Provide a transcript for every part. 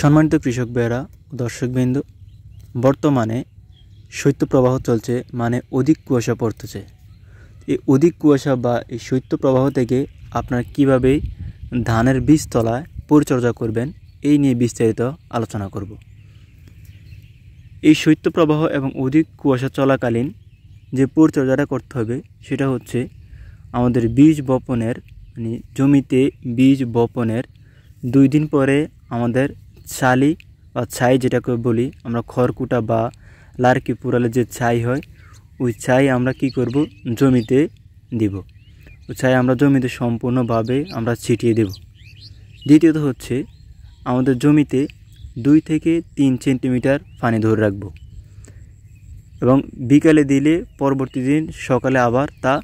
সম্মানিত কৃষক ভাইয়েরা ও দর্শকবৃন্দ, বর্তমানে শৈত্যপ্রবাহ চলছে, মানে অধিক কুয়াশা পড়তেছে। এই অধিক কুয়াশা বা এই শৈত্যপ্রবাহ থেকে আপনারা কীভাবে ধানের বীজতলায় পরিচর্যা করবেন এই নিয়ে বিস্তারিত আলোচনা করব। এই শৈত্যপ্রবাহ এবং অধিক কুয়াশা চলাকালীন যে পরিচর্যাটা করতে হবে সেটা হচ্ছে আমাদের বীজ বপনের জমিতে বীজ বপনের 2 দিন পরে আমাদের ছালি বা ছাই যেটাকে বলি আমরা, খড়কুটা বা লার্কি পুরালে যে ছাই হয় ওই ছাই আমরা কি করব, জমিতে দিব। ওই ছাই আমরা জমিতে সম্পূর্ণভাবে আমরা ছিটিয়ে দেব। দ্বিতীয়ত হচ্ছে আমাদের জমিতে 2 থেকে 3 সেন্টিমিটার পানি ধরে রাখব এবং বিকালে দিলে পরবর্তী দিন সকালে আবার তা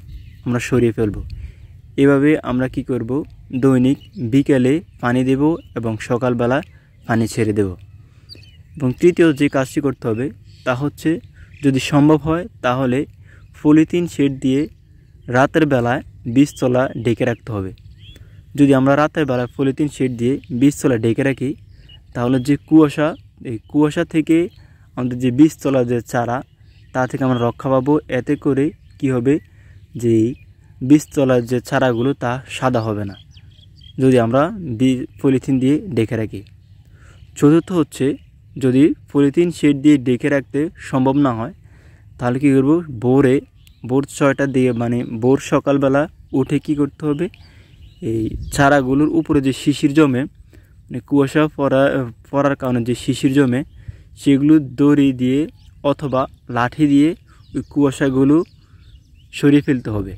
আমরা সরিয়ে ফেলব। এভাবে আমরা কি করব, দৈনিক বিকেলে পানি দেব এবং সকালবেলা পানি ছেড়ে দেব। এবং তৃতীয় যে কাজটি করতে হবে তা হচ্ছে, যদি সম্ভব হয় তাহলে পলিথিন শেড দিয়ে রাতের বেলায় বীজতলা ঢেকে রাখতে হবে। যদি আমরা রাতের বেলায় পলিথিন শেড দিয়ে বীজতলা ঢেকে রাখি তাহলে যে কুয়াশা, এই কুয়াশা থেকে আমাদের যে বীজতলা যে চারা তা থেকে আমরা রক্ষা পাবো। এতে করে কি হবে, যে বীজতলার যে চারাগুলো তা সাদা হবে না যদি আমরা পলিথিন দিয়ে ঢেকে রাখি। চতুর্থ হচ্ছে, যদি পলিথিন শেড দিয়ে ঢেকে রাখতে সম্ভব না হয় তাহলে কী করব, ভোর 6টার দিকে মানে ভোর সকালবেলা উঠে কি করতে হবে, এই চারাগুলোর উপরে যে শিশির জমে, মানে কুয়াশা পড়ার কারণে যে শিশির জমে, সেগুলো দড়ি দিয়ে অথবা লাঠি দিয়ে ওই কুয়াশাগুলো সরিয়ে ফেলতে হবে।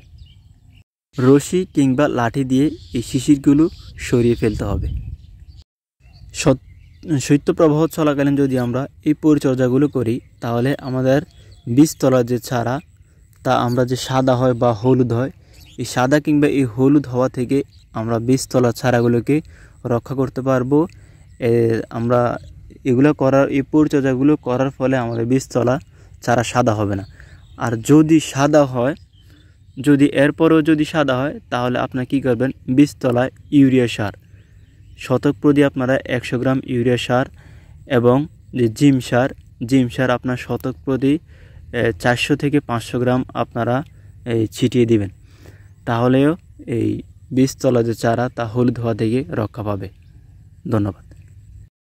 রশি কিংবা লাঠি দিয়ে এই শিশিরগুলো সরিয়ে ফেলতে হবে। শৈত্যপ্রবাহ চলাকালীন যদি আমরা এই পরিচর্যাগুলো করি তাহলে আমাদের বীজতলার যে চারা তা আমরা যে সাদা হয় বা হলুদ হয়, এই সাদা কিংবা এই হলুদ হওয়া থেকে আমরা বীজতলার চারাগুলোকে রক্ষা করতে পারবো। আমরা এই পরিচর্যাগুলো করার ফলে আমাদের বীজতলা চারা সাদা হবে না। আর যদি সাদা হয়, যদি এরপরেও যদি সাদা হয় তাহলে আপনারা কী করবেন, বীজতলায় ইউরিয়া সার শতক প্রতি আপনারা 100 গ্রাম ইউরিয়া সার এবং যে জিম সার আপনার শতক প্রতি 400 থেকে 500 গ্রাম আপনারা ছিটিয়ে দিবেন। তাহলেও এই বীজতলা যে চারা তা হলুদ হওয়া থেকে রক্ষা পাবে। ধন্যবাদ।